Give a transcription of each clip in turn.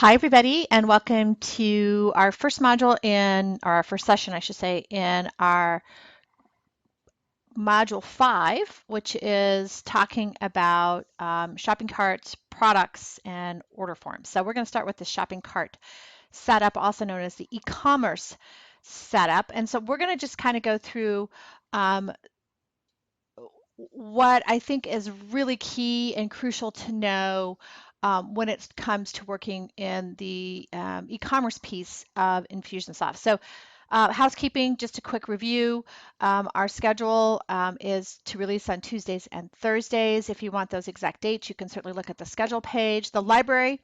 Hi, everybody, and welcome to our first module or our first session, I should say, in our module 5, which is talking about shopping carts, products, and order forms. So we're going to start with the shopping cart setup, also known as the e-commerce setup. And so we're going to just kind of go through um, what I think is really key and crucial to know when it comes to working in the e-commerce piece of Infusionsoft. So housekeeping, just a quick review. Our schedule is to release on Tuesdays and Thursdays. If you want those exact dates, you can certainly look at the schedule page. The library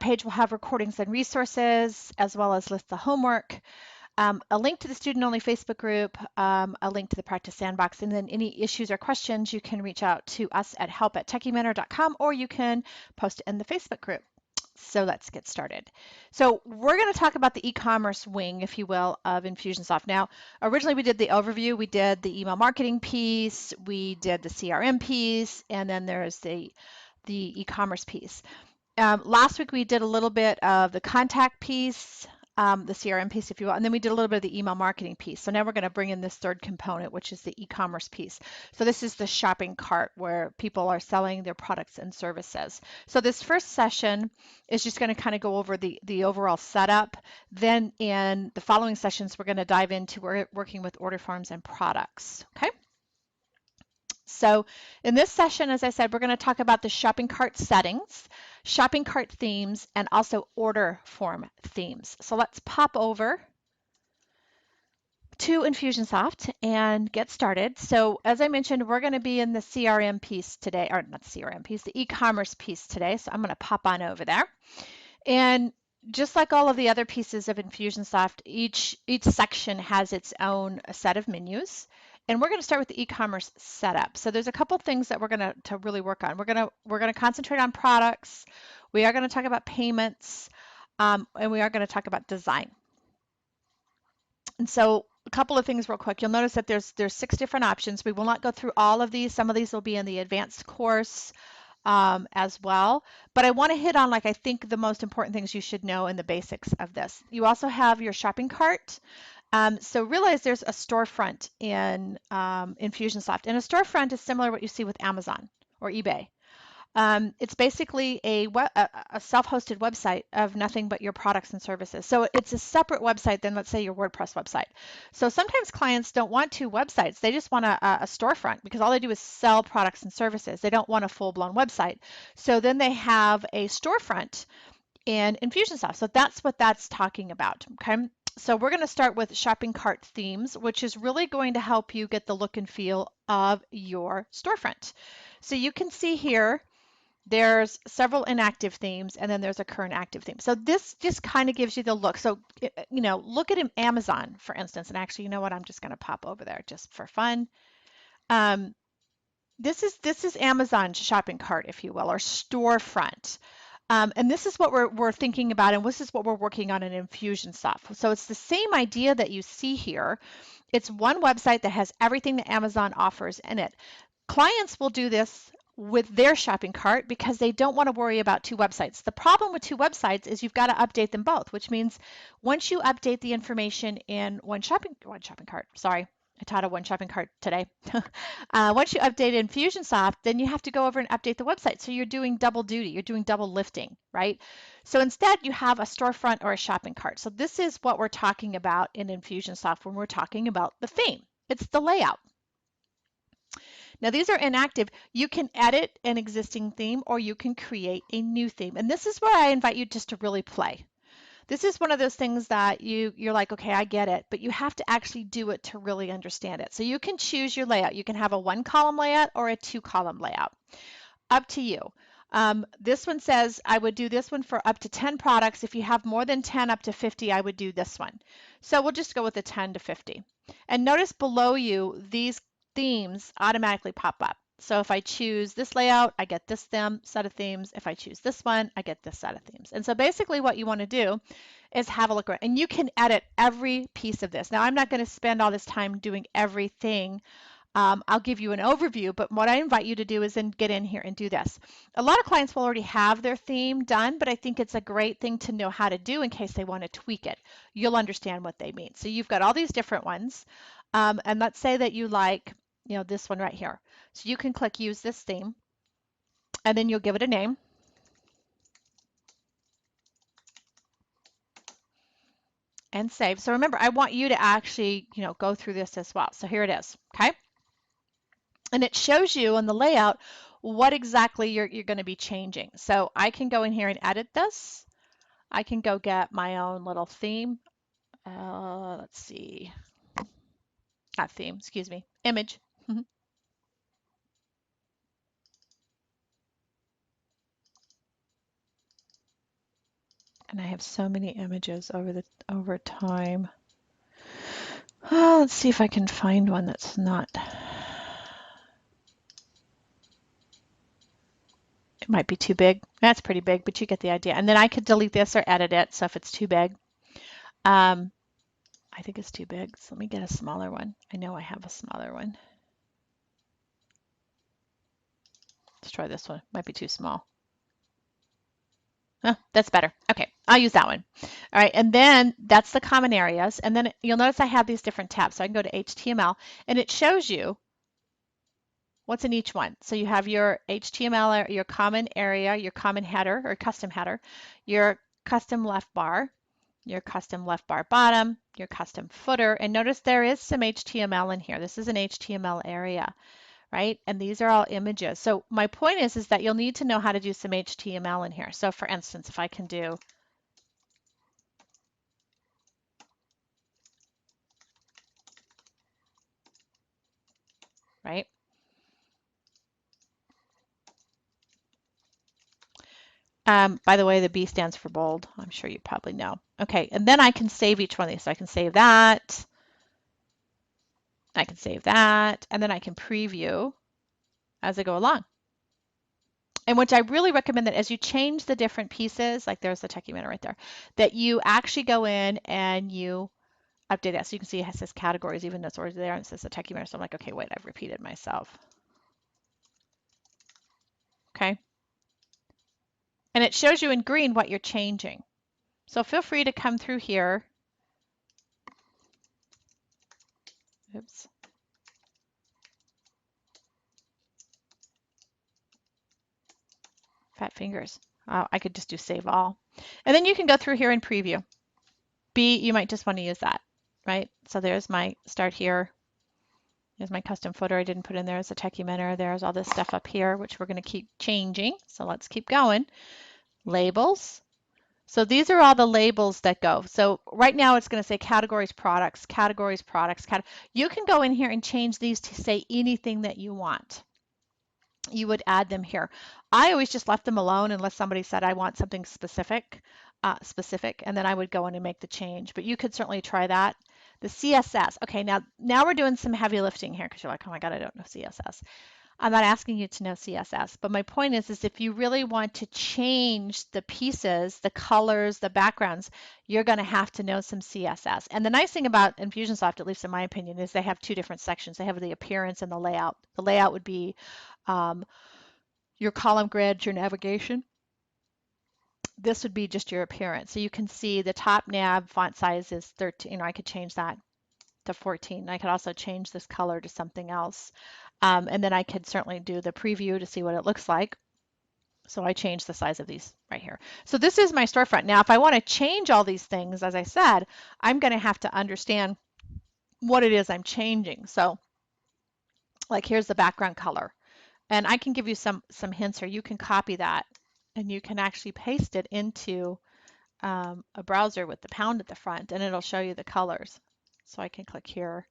page will have recordings and resources, as well as list the homework. A link to the student-only Facebook group, a link to the practice sandbox, and then any issues or questions, you can reach out to us at help@techiementor.com, or you can post it in the Facebook group. So let's get started. So we're going to talk about the e-commerce wing, if you will, of Infusionsoft. Now, originally we did the overview, we did the email marketing piece, we did the CRM piece, and then there's the e-commerce piece. Last week we did a little bit of the contact piece, the CRM piece, if you will, and then we did a little bit of the email marketing piece. So now we're going to bring in this third component, which is the e-commerce piece. So this is the shopping cart where people are selling their products and services. So this first session is just going to kind of go over the overall setup. Then in the following sessions, we're going to dive into working with order forms and products. Okay. So in this session, as I said, we're going to talk about the shopping cart settings, shopping cart themes, and also order form themes. So let's pop over to Infusionsoft and get started. So as I mentioned, we're going to be in the CRM piece today, or not CRM piece, the e-commerce piece today. So I'm going to pop on over there. And just like all of the other pieces of Infusionsoft, each section has its own set of menus. And we're going to start with the e-commerce setup. So there's a couple things that we're going to really work on. We're going to concentrate on products. We are going to talk about payments, and we are going to talk about design. And so a couple of things real quick. You'll notice that there's 6 different options. We will not go through all of these. Some of these will be in the advanced course as well. But I want to hit on, like, I think the most important things you should know in the basics of this. You also have your shopping cart. So realize there's a storefront in Infusionsoft. And a storefront is similar to what you see with Amazon or eBay. It's basically a self-hosted website of nothing but your products and services. So it's a separate website than, let's say, your WordPress website. So sometimes clients don't want 2 websites. They just want a storefront because all they do is sell products and services. They don't want a full-blown website. So then they have a storefront in Infusionsoft. So that's what that's talking about. Okay. So we're going to start with shopping cart themes, which is really going to help you get the look and feel of your storefront. So you can see here, there's several inactive themes, and then there's a current active theme. So this just kind of gives you the look. So, look at Amazon, for instance, and actually, you know what? I'm just going to pop over there just for fun. This is Amazon's shopping cart, if you will, or storefront. And this is what we're thinking about, and this is what we're working on in Infusionsoft. So it's the same idea that you see here. It's one website that has everything that Amazon offers in it. Clients will do this with their shopping cart because they don't want to worry about 2 websites. The problem with 2 websites is you've got to update them both, which means once you update the information in one shopping cart, sorry, I taught a one shopping cart today. Once you update Infusionsoft, then you have to go over and update the website. So you're doing double duty, you're doing double lifting, right? So instead you have a storefront or a shopping cart. So this is what we're talking about in Infusionsoft when we're talking about the theme. It's the layout. Now these are inactive. You can edit an existing theme or you can create a new theme. And this is where I invite you just to really play. This is one of those things that you're like, okay, I get it, but you have to actually do it to really understand it. So you can choose your layout. You can have a 1-column layout or a 2-column layout. Up to you. This one says I would do this one for up to 10 products. If you have more than 10 up to 50, I would do this one. So we'll just go with the 10 to 50. And notice below you, these themes automatically pop up. So if I choose this layout, I get this set of themes. If I choose this one, I get this set of themes. And so basically what you want to do is have a look around, and you can edit every piece of this. Now I'm not going to spend all this time doing everything I'll give you an overview, but what I invite you to do is then get in here and do this. A lot of clients will already have their theme done, but I think it's a great thing to know how to do in case they want to tweak it. You'll understand what they mean. So you've got all these different ones. And let's say that you like, this one right here. So you can click use this theme, and then you'll give it a name. And save. So remember, I want you to actually, go through this as well. So here it is, okay? And it shows you on the layout what exactly you're going to be changing. So I can go in here and edit this. I can go get my own little theme. Let's see. Not theme, excuse me, image. And I have so many images over time. Oh, let's see if I can find one that's not. It might be too big. That's pretty big, but you get the idea. And then I could delete this or edit it. So if it's too big, I think it's too big. So let me get a smaller one. I know I have a smaller one. Let's try this one. Might be too small. Oh, that's better. Okay, I'll use that one. All right, and then that's the common areas. And then you'll notice I have these different tabs. So I can go to HTML, and it shows you what's in each one. So you have your HTML, your common area, your common header or custom header, your custom left bar, your custom left bar bottom, your custom footer. And notice there is some HTML in here. This is an HTML area, right? And these are all images. So my point is that you'll need to know how to do some HTML in here. So for instance, if I can do right? By the way, the B stands for bold. I'm sure you probably know. Okay, and then I can save each one of these. So I can save that. I can save that, and then I can preview as I go along. And which I really recommend that as you change the different pieces, like there's the Techimeter right there, that you actually go in and you update it. So you can see it says categories, even though it's already there, and it says the Techimeter. So I'm like, okay, wait, I've repeated myself. Okay. And it shows you in green what you're changing. So feel free to come through here. Oops. Fat fingers. I could just do save all. And then you can go through here and preview. B, you might just want to use that, right? So there's my start here. There's my custom footer I didn't put in there as a Techimeter. There's all this stuff up here, which we're going to keep changing. So let's keep going. Labels. So these are all the labels that go. So right now it's going to say categories, products, categories, products. You can go in here and change these to say anything that you want. You would add them here. I always just left them alone unless somebody said I want something specific, and then I would go in and make the change. But you could certainly try that. The CSS. Okay, now we're doing some heavy lifting here because you're like, oh my God, I don't know CSS. I'm not asking you to know CSS, but my point is if you really want to change the pieces, the colors, the backgrounds, you're going to have to know some CSS. And the nice thing about Infusionsoft, at least in my opinion, is they have two different sections. They have the appearance and the layout. The layout would be your column grid, your navigation. This would be just your appearance. So you can see the top nav font size is 13. I could change that to 14. I could also change this color to something else. And then I could certainly do the preview to see what it looks like. So I changed the size of these right here. So this is my storefront. Now, if I want to change all these things, as I said, I'm going to have to understand what it is I'm changing. So like here's the background color. And I can give you some hints here. You can copy that and you can actually paste it into a browser with the pound at the front and it'll show you the colors. So I can click here.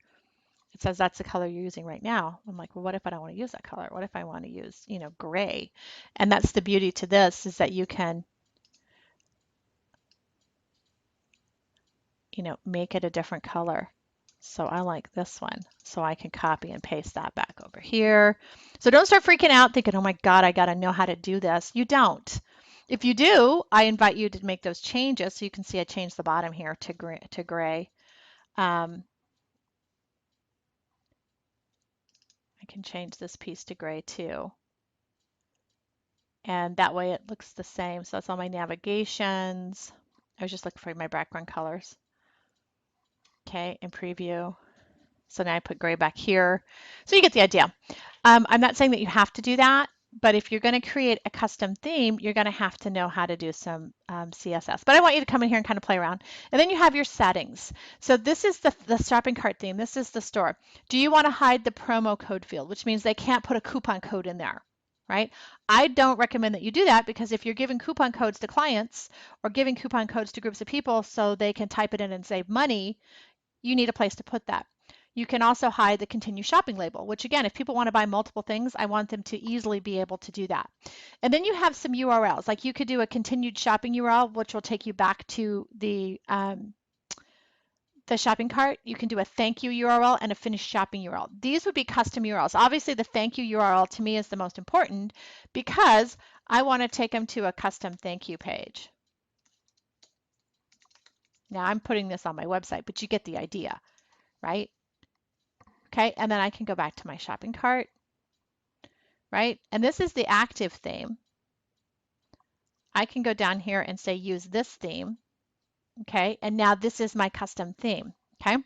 It says that's the color you're using right now. I'm like, well, what if I don't want to use that color? What if I want to use, gray? And that's the beauty to this is that you can, make it a different color. So I like this one. So I can copy and paste that back over here. So don't start freaking out thinking, oh my God, I got to know how to do this. You don't. If you do, I invite you to make those changes. So you can see I changed the bottom here to gray. I can change this piece to gray too. And that way it looks the same. So that's all my navigations. I was just looking for my background colors. Okay, and preview. So now I put gray back here. So you get the idea. I'm not saying that you have to do that, but if you're going to create a custom theme, you're going to have to know how to do some CSS. But I want you to come in here and kind of play around. And then you have your settings. So this is the shopping cart theme. This is the store. Do you want to hide the promo code field, which means they can't put a coupon code in there, right? I don't recommend that you do that, because if you're giving coupon codes to clients or giving coupon codes to groups of people so they can type it in and save money, you need a place to put that. You can also hide the continue shopping label, which again, if people want to buy multiple things, I want them to easily be able to do that. And then you have some URLs, like you could do a continued shopping URL, which will take you back to the shopping cart. You can do a thank you URL and a finished shopping URL. These would be custom URLs. Obviously, the thank you URL to me is the most important, because I want to take them to a custom thank you page. Now I'm putting this on my website, but you get the idea, right? Okay, and then I can go back to my shopping cart, right? And this is the active theme. I can go down here and say use this theme, okay? And now this is my custom theme, okay?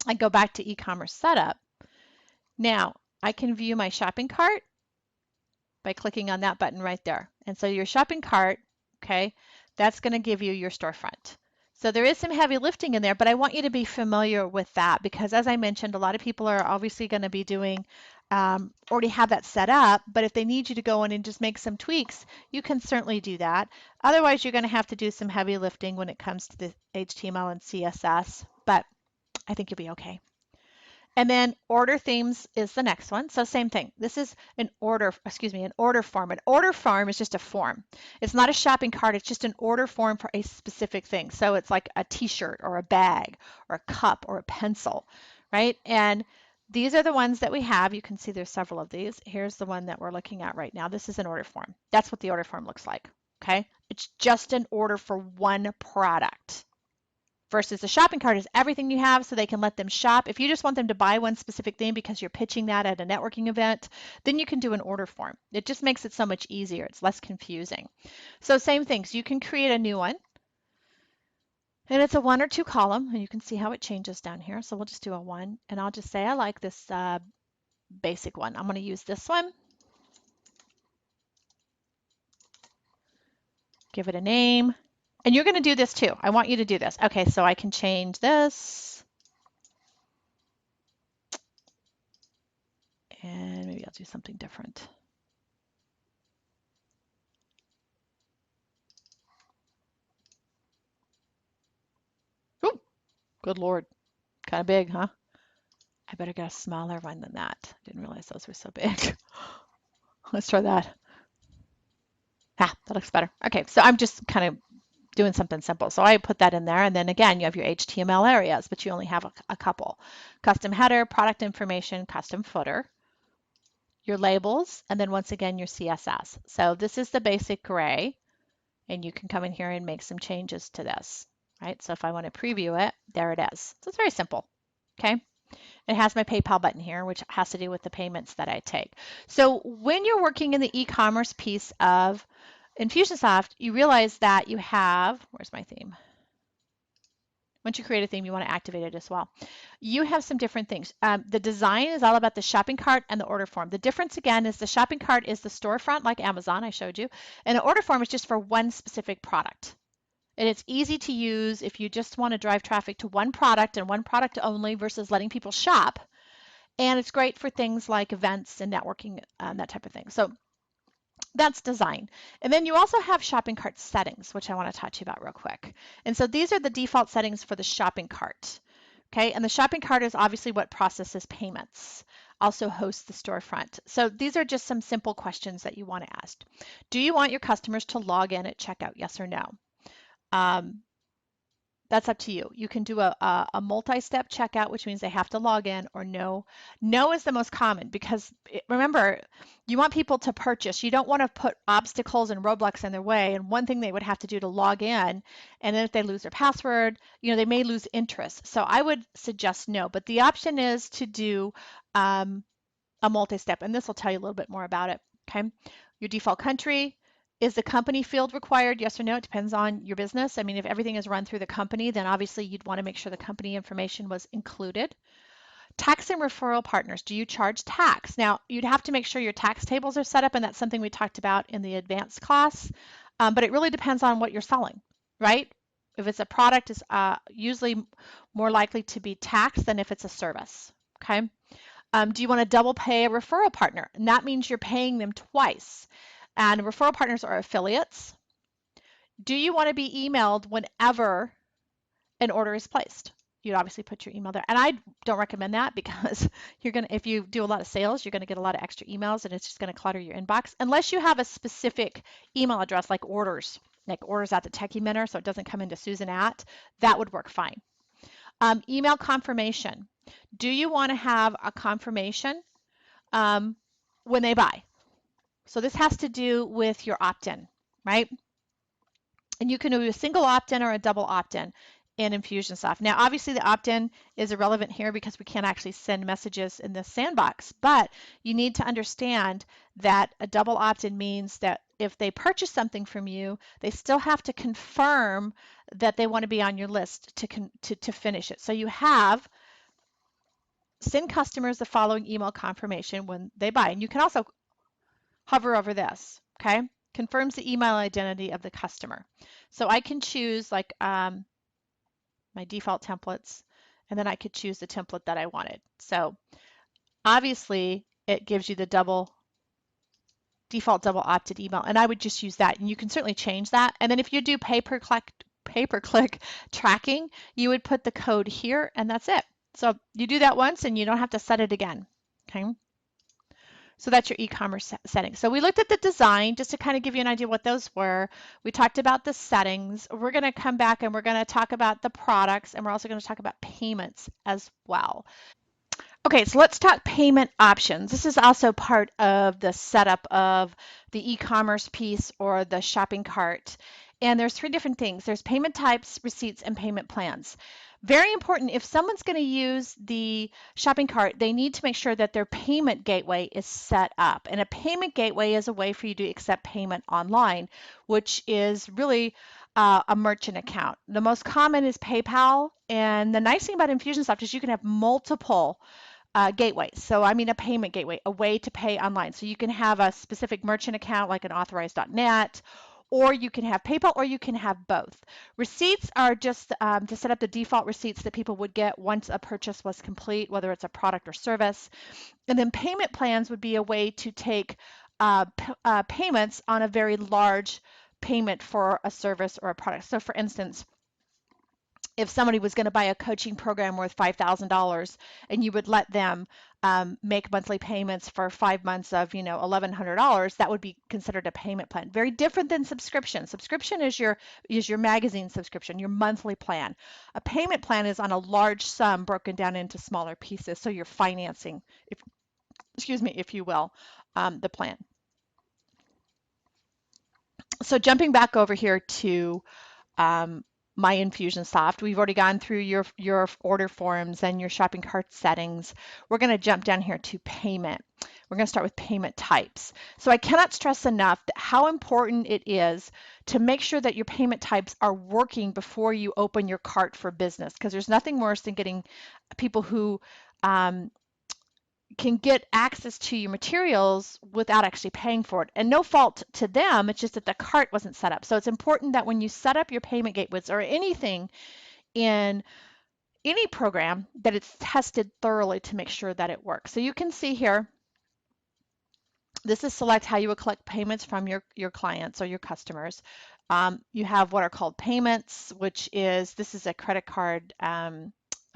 I go back to e-commerce setup. Now I can view my shopping cart by clicking on that button right there. And so your shopping cart, okay, that's going to give you your storefront. So there is some heavy lifting in there, but I want you to be familiar with that, because as I mentioned, a lot of people are obviously going to be doing, already have that set up, but if they need you to go in and just make some tweaks, you can certainly do that. Otherwise, you're going to have to do some heavy lifting when it comes to the HTML and CSS, but I think you'll be okay. And then order themes is the next one. So same thing. This is an order form. An order form is just a form. It's not a shopping cart. It's just an order form for a specific thing. So it's like a t-shirt or a bag or a cup or a pencil, right? And these are the ones that we have. You can see there's several of these. Here's the one that we're looking at right now. This is an order form. That's what the order form looks like, okay? It's just an order for one product. Versus the shopping cart is everything you have, so they can let them shop. If you just want them to buy one specific thing because you're pitching that at a networking event, then you can do an order form. It just makes it so much easier. It's less confusing. So same things. You can create a new one. And it's a 1 or 2 column, and you can see how it changes down here. So we'll just do a 1, and I'll just say I like this basic one. I'm going to use this one. Give it a name. And you're going to do this too. I want you to do this. Okay, so I can change this. And maybe I'll do something different. Ooh, good Lord. Kind of big, huh? I better get a smaller one than that. Didn't realize those were so big. Let's try that. Ah, that looks better. Okay, so I'm just kind of doing something simple. So I put that in there, and then again, you have your HTML areas, but you only have a couple. Custom header, product information, custom footer, your labels, and then once again, your CSS. So this is the basic gray, and you can come in here and make some changes to this, right? So if I want to preview it, there it is. So it's very simple, okay? It has my PayPal button here, which has to do with the payments that I take. So when you're working in the e-commerce piece of Infusionsoft, you realize that you have, where's my theme? Once you create a theme, you want to activate it as well. You have some different things. The design is all about the shopping cart and the order form. The difference again is the shopping cart is the storefront like Amazon, I showed you, and the order form is just for one specific product. And it's easy to use if you just want to drive traffic to one product and one product only versus letting people shop. And it's great for things like events and networking, that type of thing. So that's design. And then you also have shopping cart settings, which I want to talk to you about real quick. And so these are the default settings for the shopping cart. Okay, and the shopping cart is obviously what processes payments, also hosts the storefront. So these are just some simple questions that you want to ask. Do you want your customers to log in at checkout, yes or no? That's up to you. You can do a multi-step checkout, which means they have to log in, or no. No is the most common because remember, you want people to purchase. You don't want to put obstacles and roadblocks in their way. And one thing they would have to do to log in, and then if they lose their password, they may lose interest. So I would suggest no. But the option is to do a a multi-step, and this will tell you a little bit more about it. Okay, your default country. Is the company field required? Yes or no? It depends on your business. I mean, if everything is run through the company, then obviously you'd want to make sure the company information was included. Tax and referral partners. Do you charge tax? Now, you'd have to make sure your tax tables are set up, and that's something we talked about in the advanced class. But it really depends on what you're selling, right? If it's a product, it's usually more likely to be taxed than if it's a service. Okay. Do you want to double pay a referral partner? And that means you're paying them twice. And referral partners are affiliates. Do you want to be emailed whenever an order is placed? You'd obviously put your email there. And I don't recommend that because if you do a lot of sales, you're going to get a lot of extra emails and it's just going to clutter your inbox unless you have a specific email address like orders at the Techie Mentor, so it doesn't come into Susan at, that would work fine. Email confirmation. Do you want to have a confirmation when they buy? So this has to do with your opt-in, right? And you can do a single opt-in or a double opt-in in Infusionsoft. Now, obviously, the opt-in is irrelevant here because we can't actually send messages in the sandbox, but you need to understand that a double opt-in means that if they purchase something from you, they still have to confirm that they want to be on your list to finish it. So you have send customers the following email confirmation when they buy. And you can also hover over this, okay? Confirms the email identity of the customer. So I can choose like my default templates, and then I could choose the template that I wanted. So obviously it gives you the default double opted email, and I would just use that. And you can certainly change that. And then if you do pay-per-click tracking, you would put the code here, and that's it. So you do that once, and you don't have to set it again, okay? So that's your e-commerce settings. So we looked at the design just to kind of give you an idea what those were. We talked about the settings. We're going to come back and we're going to talk about the products, and we're also going to talk about payments as well. Okay, so let's talk payment options. This is also part of the setup of the e-commerce piece or the shopping cart. And there's three different things. There's payment types, receipts, and payment plans. Very important, if someone's going to use the shopping cart, they need to make sure that their payment gateway is set up. And a payment gateway is a way for you to accept payment online, which is really a merchant account. The most common is PayPal. And the nice thing about Infusionsoft is you can have multiple gateways. So I mean a payment gateway, a way to pay online. So you can have a specific merchant account like an authorized.net, or you can have PayPal, or you can have both. Receipts are just to set up the default receipts that people would get once a purchase was complete, whether it's a product or service. And then payment plans would be a way to take payments on a very large payment for a service or a product. So for instance, if somebody was going to buy a coaching program worth $5,000 and you would let them make monthly payments for 5 months of, $1,100, that would be considered a payment plan. Very different than subscription. Subscription is your magazine subscription, your monthly plan. A payment plan is on a large sum broken down into smaller pieces. So you're financing, if you will, the plan. So jumping back over here to my Infusionsoft. We've already gone through your order forms and your shopping cart settings. We're going to jump down here to payment. We're going to start with payment types. So I cannot stress enough how important it is to make sure that your payment types are working before you open your cart for business, because there's nothing worse than getting people who can get access to your materials without actually paying for it. And no fault to them, it's just that the cart wasn't set up. So it's important that when you set up your payment gateways or anything in any program, that it's tested thoroughly to make sure that it works. So you can see here, this is select how you would collect payments from your clients or your customers. You have what are called payments, this is a credit card,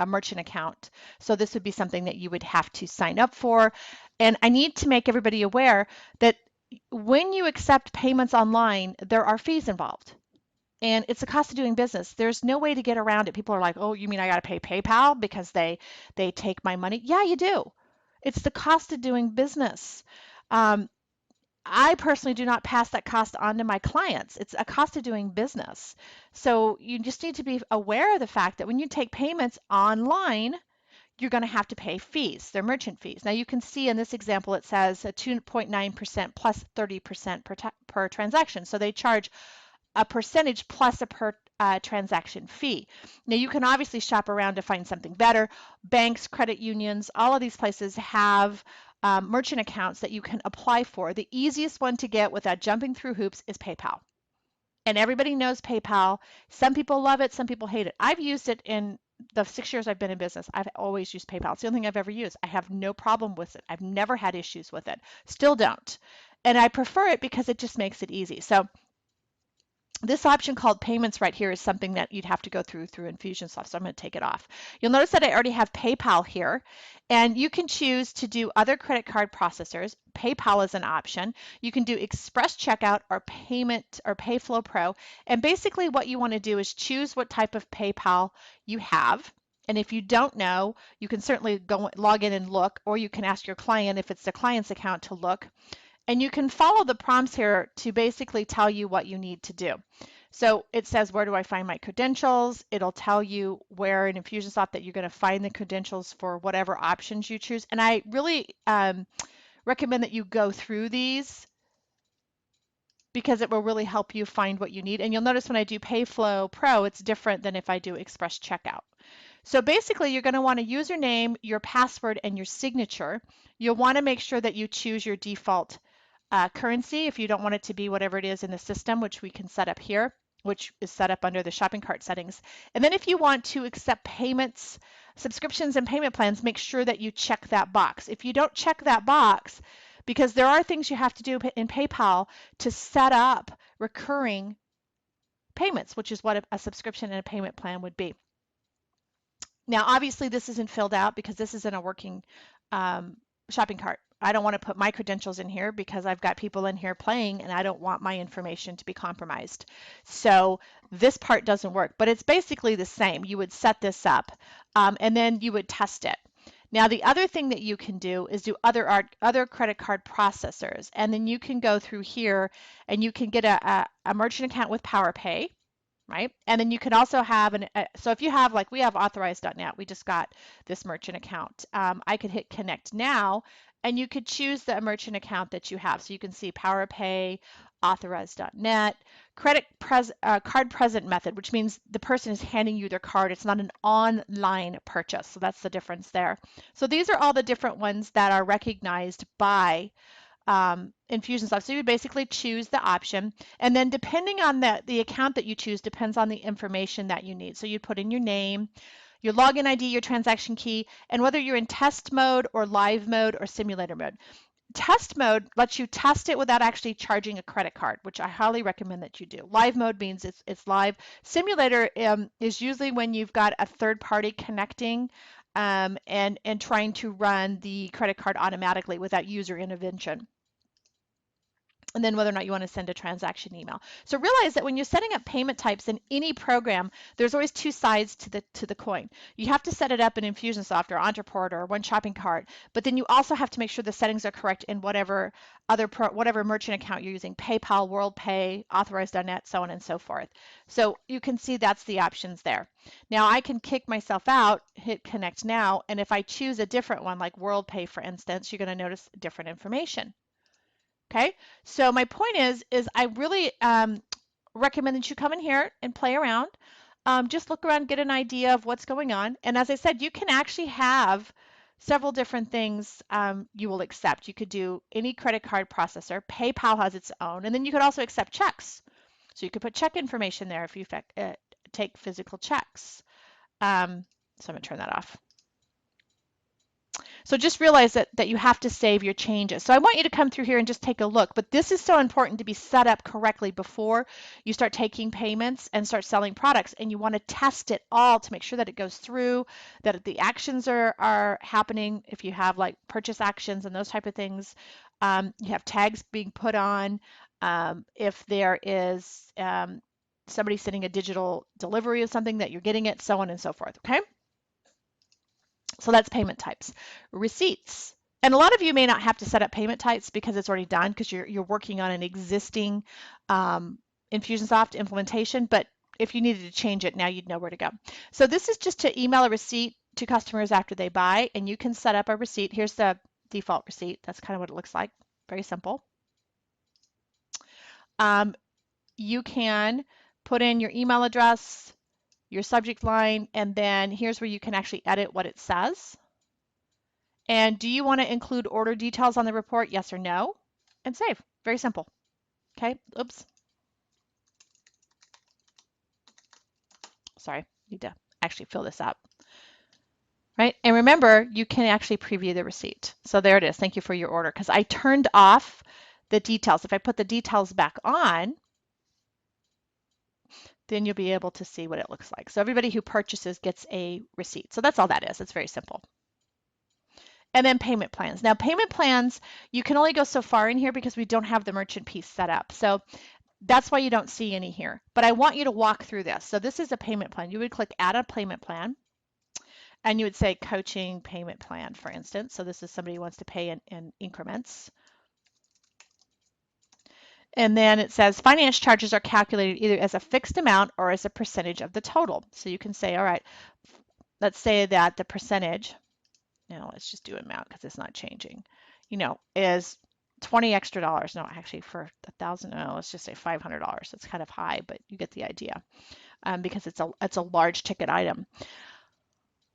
a merchant account. So this would be something that you would have to sign up for. And I need to make everybody aware that when you accept payments online, there are fees involved. And it's the cost of doing business. There's no way to get around it. People are like, oh, you mean I got to pay PayPal because they take my money? Yeah, you do. It's the cost of doing business. I personally do not pass that cost on to my clients. It's a cost of doing business. So you just need to be aware of the fact that when you take payments online, you're going to have to pay fees. They're merchant fees. Now you can see in this example it says a 2.9% plus 30% per transaction. So they charge a percentage plus a per transaction fee. Now you can obviously shop around to find something better. Banks, credit unions, all of these places have merchant accounts that you can apply for. The easiest one to get without jumping through hoops is PayPal. And everybody knows PayPal. Some people love it, some people hate it. I've used it in the 6 years I've been in business. I've always used PayPal. It's the only thing I've ever used. I have no problem with it. I've never had issues with it. Still don't. And I prefer it because it just makes it easy. So this option called payments right here is something that you'd have to go through Infusionsoft, so I'm going to take it off. You'll notice that I already have PayPal here, and you can choose to do other credit card processors. PayPal is an option. You can do Express Checkout or Payment or PayFlow Pro, and basically what you want to do is choose what type of PayPal you have. And if you don't know, you can certainly go log in and look, or you can ask your client if it's the client's account to look. And you can follow the prompts here to basically tell you what you need to do. So it says, where do I find my credentials? It'll tell you where in Infusionsoft that you're going to find the credentials for whatever options you choose. And I really recommend that you go through these because it will really help you find what you need. And you'll notice when I do PayFlow Pro, it's different than if I do Express Checkout. So basically, you're going to want a username, your password, and your signature. You'll want to make sure that you choose your default currency if you don't want it to be whatever it is in the system, which we can set up here, which is set up under the shopping cart settings. And then if you want to accept payments, subscriptions, and payment plans, make sure that you check that box. If you don't check that box, because there are things you have to do in PayPal to set up recurring payments, which is what a subscription and a payment plan would be. Now, obviously, this isn't filled out because this isn't a working shopping cart. I don't want to put my credentials in here because I've got people in here playing and I don't want my information to be compromised. So this part doesn't work, but it's basically the same. You would set this up and then you would test it. Now, the other thing that you can do is do other credit card processors, and then you can go through here and you can get a merchant account with PowerPay. Right? And then you can also have so if you have, like we have Authorize.net, we just got this merchant account. I could hit Connect Now, and you could choose the merchant account that you have. So you can see PowerPay, Authorize.net, card present method, which means the person is handing you their card. It's not an online purchase. So that's the difference there. So these are all the different ones that are recognized by Infusionsoft. So you would basically choose the option, and then depending on the account that you choose depends on the information that you need. So you put in your name, your login ID, your transaction key, and whether you're in test mode or live mode or simulator mode. Test mode lets you test it without actually charging a credit card, which I highly recommend that you do. Live mode means it's live. Simulator is usually when you've got a third party connecting and trying to run the credit card automatically without user intervention. And then whether or not you want to send a transaction email. So realize that when you're setting up payment types in any program, there's always two sides to the coin. You have to set it up in Infusionsoft or Ontraport or One Shopping Cart, but then you also have to make sure the settings are correct in whatever merchant account you're using, PayPal, WorldPay, Authorize.net, so on and so forth. So you can see that's the options there. Now I can kick myself out, hit Connect Now, and if I choose a different one like WorldPay, for instance, you're going to notice different information. Okay, so my point is I really recommend that you come in here and play around. Just look around, get an idea of what's going on. And as I said, you can actually have several different things you will accept. You could do any credit card processor. PayPal has its own. And then you could also accept checks. So you could put check information there if you take physical checks. So I'm going to turn that off. So just realize that you have to save your changes. So I want you to come through here and just take a look, but this is so important to be set up correctly before you start taking payments and start selling products, and you want to test it all to make sure that it goes through, that the actions are happening. If you have like purchase actions and those type of things, you have tags being put on. If there is somebody sending a digital delivery of something that you're getting it, so on and so forth, okay? So that's payment types. Receipts. And a lot of you may not have to set up payment types because it's already done because you're working on an existing Infusionsoft implementation, but if you needed to change it, now you'd know where to go. So this is just to email a receipt to customers after they buy, and you can set up a receipt. Here's the default receipt. That's kind of what it looks like. Very simple. You can put in your email address, your subject line, and then here's where you can actually edit what it says. And do you want to include order details on the report? Yes or no? And save. Very simple. Okay. Oops. Sorry. Need to actually fill this up. Right? And remember, you can actually preview the receipt. So there it is. Thank you for your order. Because I turned off the details. If I put the details back on, then you'll be able to see what it looks like. So everybody who purchases gets a receipt. So that's all that is. It's very simple. And then payment plans. Now payment plans, you can only go so far in here because we don't have the merchant piece set up. So that's why you don't see any here. But I want you to walk through this. So this is a payment plan. You would click add a payment plan. And you would say coaching payment plan, for instance. So this is somebody who wants to pay in increments. And then it says finance charges are calculated either as a fixed amount or as a percentage of the total. So you can say, all right, let's say that the percentage, now let's just do amount because it's not changing, is $20 extra. No, actually for $1,000, no, let's just say $500. It's kind of high, but you get the idea because it's a large ticket item.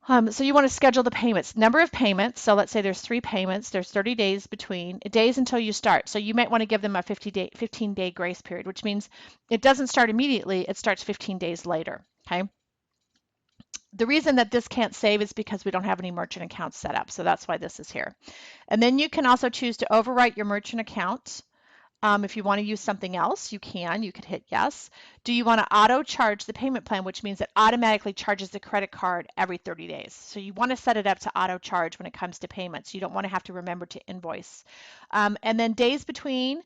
So you want to schedule the payments, number of payments. So let's say there's 3 payments. There's 30 days between days until you start. So you might want to give them a 15-day grace period, which means it doesn't start immediately. It starts 15 days later. Okay. The reason that this can't save is because we don't have any merchant accounts set up. So that's why this is here. And then you can also choose to overwrite your merchant account. If you want to use something else, you can. You could hit yes. Do you want to auto charge the payment plan, which means it automatically charges the credit card every 30 days. So you want to set it up to auto charge when it comes to payments. You don't want to have to remember to invoice. And then days between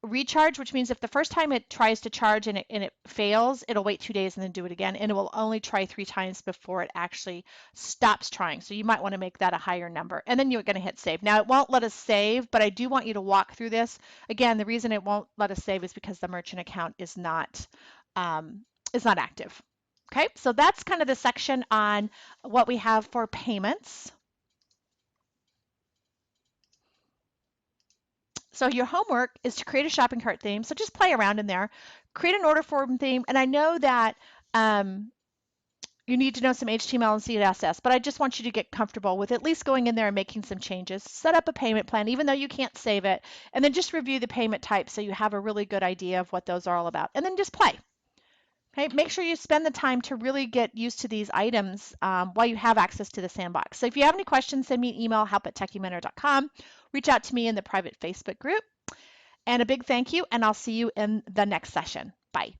recharge, which means if the first time it tries to charge and it fails, it'll wait 2 days and then do it again. And it will only try 3 times before it actually stops trying. So you might want to make that a higher number. And then you're going to hit save. Now it won't let us save, but I do want you to walk through this. Again, the reason it won't let us save is because the merchant account is not active. Okay, so that's kind of the section on what we have for payments. So your homework is to create a shopping cart theme. So just play around in there, create an order form theme. And I know that you need to know some HTML and CSS, but I just want you to get comfortable with at least going in there and making some changes. Set up a payment plan, even though you can't save it, and then just review the payment types so you have a really good idea of what those are all about. And then just play. Okay, make sure you spend the time to really get used to these items while you have access to the sandbox. So if you have any questions, send me an email, help@techiementor.com. Reach out to me in the private Facebook group. And a big thank you, and I'll see you in the next session. Bye.